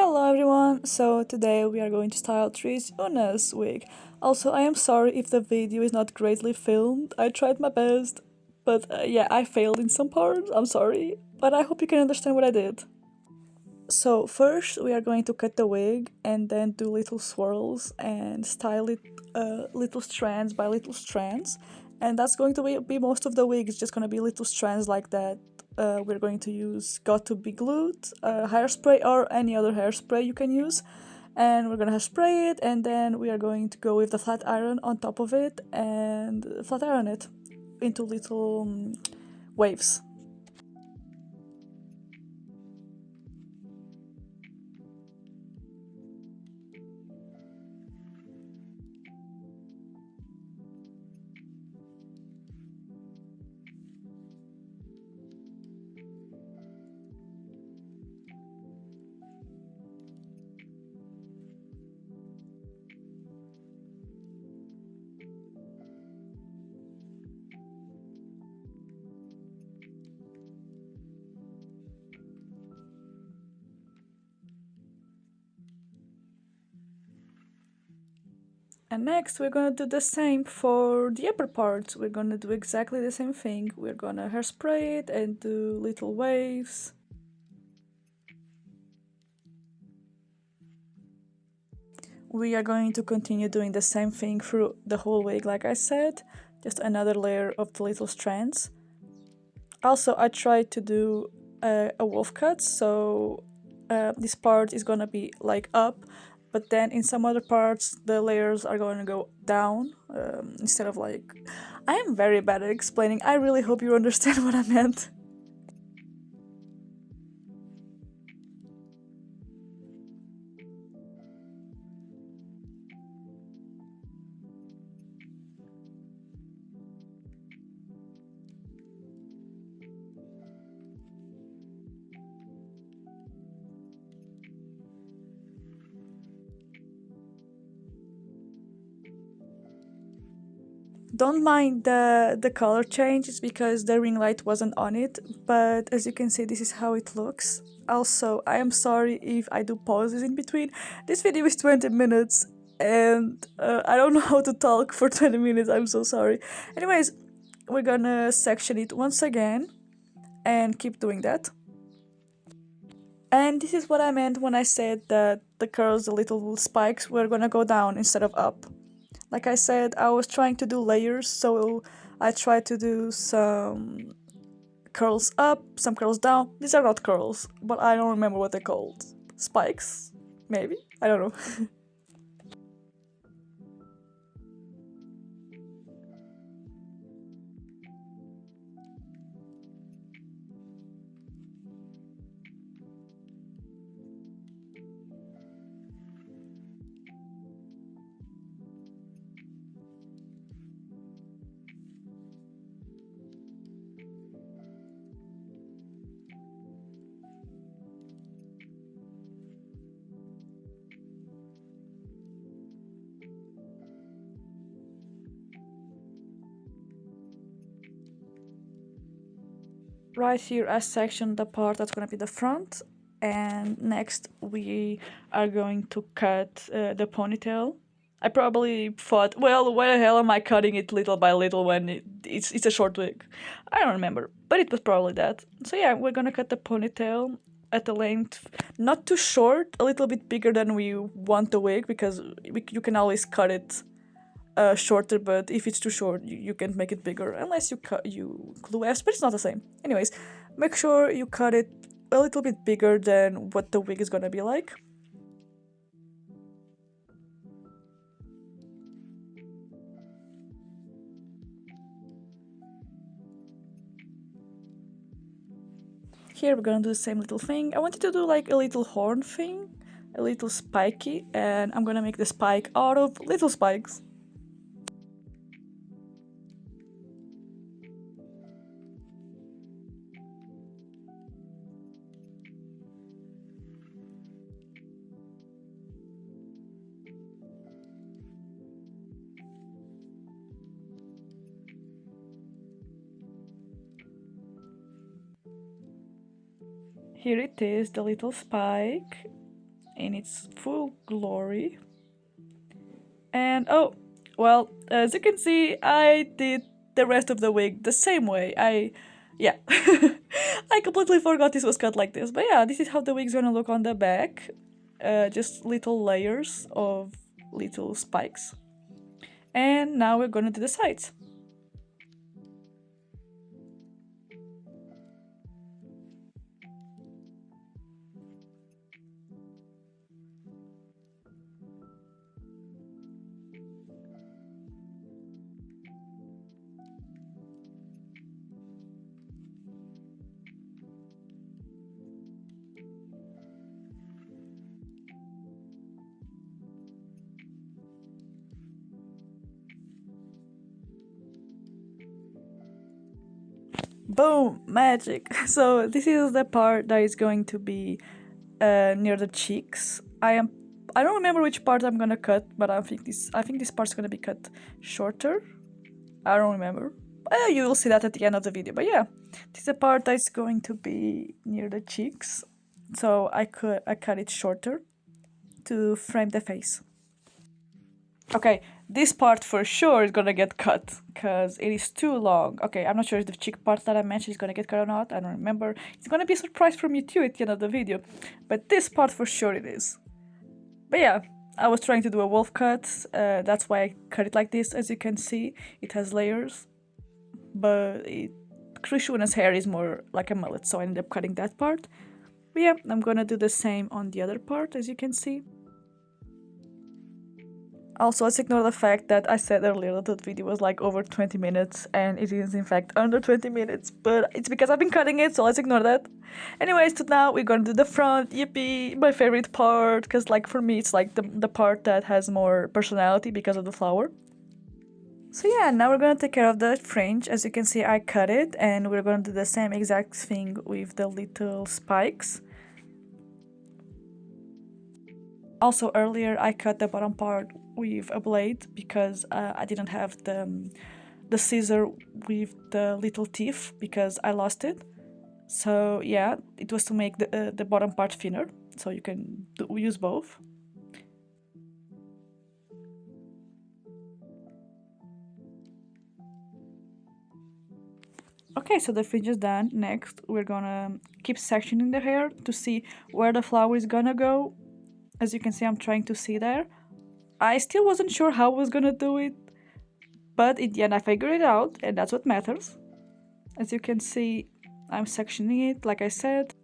Hello everyone! So today we are going to style Trish Una's wig. Also, I am sorry if the video is not greatly filmed. I tried my best, but yeah, I failed in some parts. I'm sorry, but I hope you can understand what I did. So first we are going to cut the wig and then do little swirls and style it little strands by little strands. And that's going to be most of the wig. It's just going to be little strands like that. We're going to use Got to Be Glued, hairspray or any other hairspray you can use. And we're going to hairspray it, and then we are going to go with the flat iron on top of it and flat iron it into little waves. And next we're gonna do the same for the upper parts. We're gonna do exactly the same thing. We're gonna hairspray it and do little waves. We are going to continue doing the same thing through the whole wig, like I said, just another layer of the little strands. Also, I tried to do a wolf cut, so this part is gonna be like up, but then in some other parts the layers are going to go down instead of like. I am very bad at explaining. I really hope you understand what I meant. Don't mind the color change, it's because the ring light wasn't on it, but as you can see this is how it looks. Also, I am sorry if I do pauses in between. This video is 20 minutes and I don't know how to talk for 20 minutes, I'm so sorry. Anyways, we're gonna section it once again and keep doing that. And this is what I meant when I said that the curls, the little spikes, were gonna go down instead of up. Like I said, I was trying to do layers, so I tried to do some curls up, some curls down. These are not curls, but I don't remember what they're called. Spikes? Maybe? I don't know. Right here I sectioned the part that's gonna be the front, and next we are going to cut the ponytail. I probably thought, well, why the hell am I cutting it little by little when it's a short wig? I don't remember, but it was probably that. So yeah, we're gonna cut the ponytail at the length, not too short, a little bit bigger than we want the wig, because you can always cut it shorter, but if it's too short, you can't make it bigger unless you glue S, but it's not the same. Anyways, make sure you cut it a little bit bigger than what the wig is gonna be like. Here we're gonna do the same little thing. I wanted to do like a little horn thing, a little spiky, and I'm gonna make the spike out of little spikes. Here it is, the little spike. in its full glory. And oh, well, as you can see, I did the rest of the wig the same way. Yeah, I completely forgot this was cut like this. But yeah, this is how the wig's gonna look on the back. Just little layers of little spikes. And now we're gonna do the sides. Boom! Magic! So this is the part that is going to be near the cheeks. I don't remember which part I'm gonna cut, but I think this part's gonna be cut shorter. I don't remember. You will see that at the end of the video. But yeah, this is the part that's going to be near the cheeks. So I cut it shorter to frame the face. Okay, this part for sure is gonna get cut because it is too long. Okay, I'm not sure if the cheek part that I mentioned is gonna get cut or not. I don't remember. It's gonna be a surprise from you too at the end of the video. But this part for sure it is. But yeah, I was trying to do a wolf cut. That's why I cut it like this. As you can see, it has layers. But Trish Una's hair is more like a mullet, so I ended up cutting that part. But yeah, I'm gonna do the same on the other part, as you can see. Also, let's ignore the fact that I said earlier that the video was like over 20 minutes, and it is in fact under 20 minutes, but it's because I've been cutting it, so let's ignore that. Anyways, to now we're gonna do the front. Yippee! My favorite part, because like for me it's like the part that has more personality because of the flower. So yeah, now we're gonna take care of the fringe. As you can see, I cut it, and we're gonna do the same exact thing with the little spikes. Also, earlier I cut the bottom part with a blade because I didn't have the scissor with the little teeth because I lost it. So yeah, it was to make the bottom part thinner, so you can use both. Okay, so the fringe is done. Next, we're gonna keep sectioning the hair to see where the flower is gonna go. As you can see, I'm trying to see there. I still wasn't sure how I was gonna do it, but in the end I figured it out, and that's what matters. As you can see, I'm sectioning it, like I said.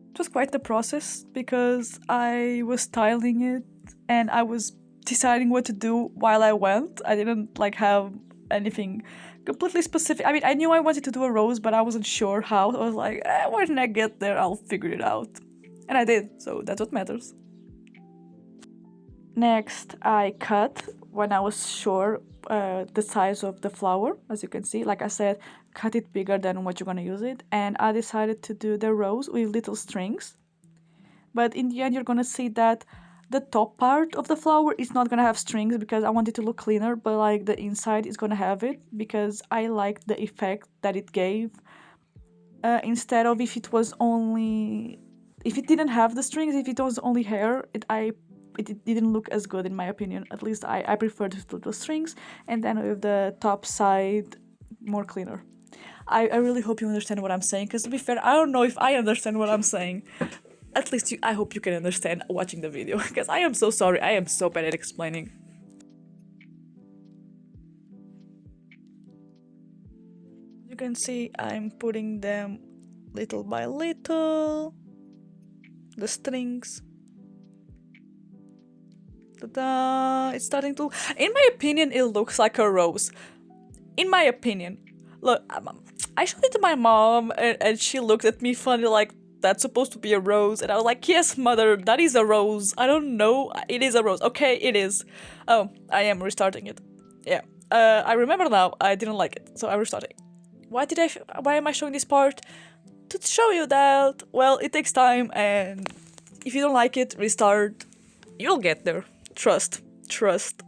It was quite the process because I was styling it and I was deciding what to do while I went. I didn't like have anything completely specific. I mean, I knew I wanted to do a rose, but I wasn't sure how. I was like, when I get there, I'll figure it out. And I did, so that's what matters. Next, I cut when I was sure the size of the flower. As you can see, like I said, cut it bigger than what you're gonna use it. And I decided to do the rose with little strings. But in the end, you're gonna see that the top part of the flower is not gonna have strings because I want it to look cleaner, but like the inside is gonna have it because I liked the effect that it gave. Instead of if it was only, if it didn't have the strings, if it was only hair, it didn't look as good in my opinion. At least I preferred with the strings and then with the top side more cleaner. I really hope you understand what I'm saying, because to be fair, I don't know if I understand what I'm saying. At least I hope you can understand watching the video, because I am so sorry, I am so bad at explaining. You can see I'm putting them little by little, the strings. Ta-da! It's starting to, in my opinion, it looks like a rose. In my opinion. Look, I showed it to my mom and she looked at me funny like, that's supposed to be a rose. And I was like, yes, mother, that is a rose. I don't know. It is a rose. Okay, it is. Oh, I am restarting it. Yeah. I remember now. I didn't like it, so I'm restarting. Why am I showing this part? To show you that, well, it takes time and If you don't like it, restart. You'll get there. Trust. Trust.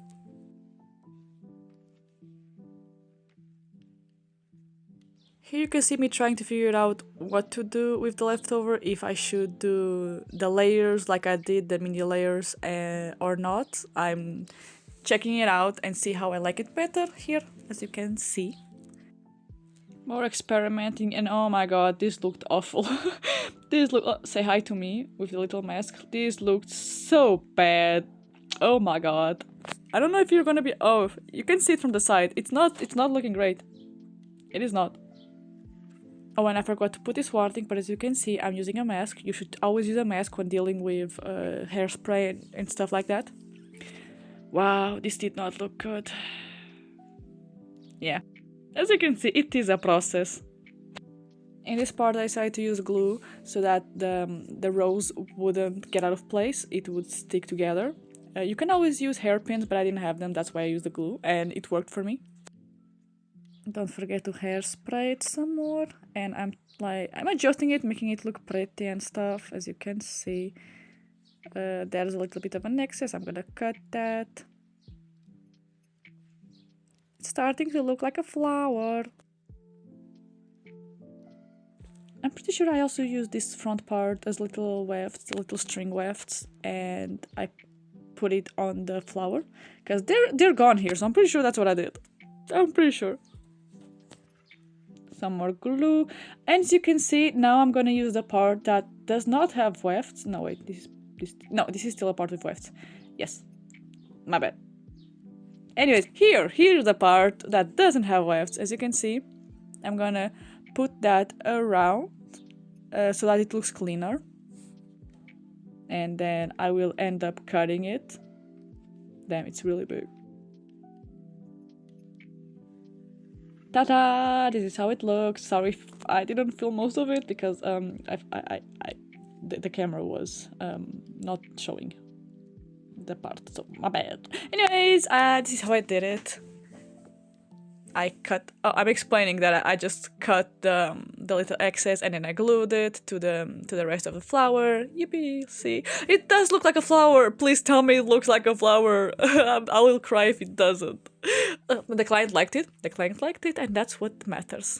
Here you can see me trying to figure out what to do with the leftover, if I should do the layers like I did, the mini layers, or not. I'm checking it out and see how I like it better here, as you can see. More experimenting, and oh my god, this looked awful. This look. Say hi to me with the little mask. This looked so bad. Oh my god. I don't know if you're gonna be. Oh, you can see it from the side. It's not looking great. It is not. Oh, and I forgot to put this wording, but as you can see, I'm using a mask. You should always use a mask when dealing with hairspray and stuff like that. Wow, this did not look good. Yeah, as you can see, it is a process. In this part, I decided to use glue so that the rows wouldn't get out of place. It would stick together. You can always use hairpins, but I didn't have them. That's why I used the glue, and it worked for me. Don't forget to hairspray it some more, and I'm adjusting it, making it look pretty and stuff. As you can see, there's a little bit of an excess. I'm gonna cut that. It's starting to look like a flower. I'm pretty sure I also used this front part as little wefts, little string wefts, and I put it on the flower because they're gone here. So I'm pretty sure that's what I did. I'm pretty sure. Some more glue, and as you can see, now I'm gonna use the part that does not have wefts. No wait, this is still a part with wefts. Yes, my bad. Anyways, here's the part that doesn't have wefts. As you can see, I'm gonna put that around so that it looks cleaner, and then I will end up cutting it. Damn, it's really big. Ta-da! This is how it looks. Sorry if I didn't film most of it because the camera was not showing the part, so my bad. Anyways, this is how I did it. I'm explaining that I just cut the little excess and then I glued it to the rest of the flower. Yippee! See, it does look like a flower. Please tell me it looks like a flower. I will cry if it doesn't. The client liked it. The client liked it, and that's what matters.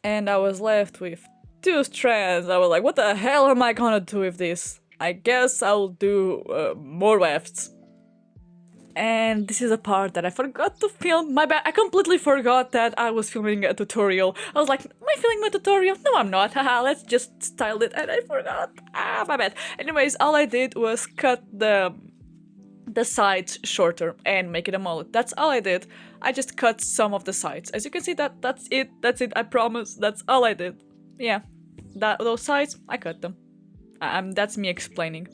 And I was left with 2 strands. I was like, what the hell am I gonna do with this? I guess I'll do more wefts. And this is a part that I forgot to film. My bad. I completely forgot that I was filming a tutorial. I was like, am I filming a tutorial? No, I'm not. Haha, let's just style it. And I forgot. My bad. Anyways, all I did was cut the sides shorter and make it a mullet. That's all I did. I just cut some of the sides. As you can see, that's it. That's it. I promise. That's all I did. Yeah, those sides, I cut them. That's me explaining.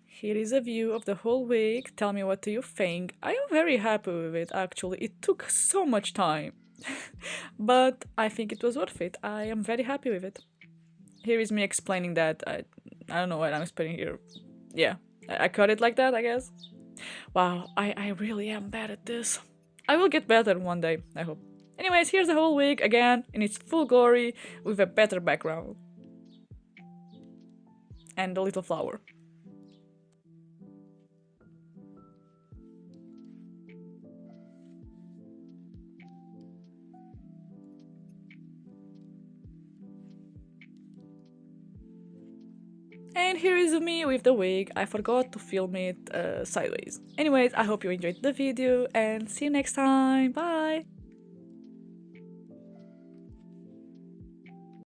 Here is a view of the whole week. Tell me, what do you think? I am very happy with it, actually. It took so much time. But I think it was worth it. I am very happy with it. Here is me explaining that. I don't know what I'm explaining here. Yeah, I cut it like that, I guess. Wow, I really am bad at this. I will get better one day, I hope. Anyways, here's the whole week again in its full glory with a better background. And a little flower. And here is me with the wig. I forgot to film it sideways. Anyways, I hope you enjoyed the video and see you next time. Bye!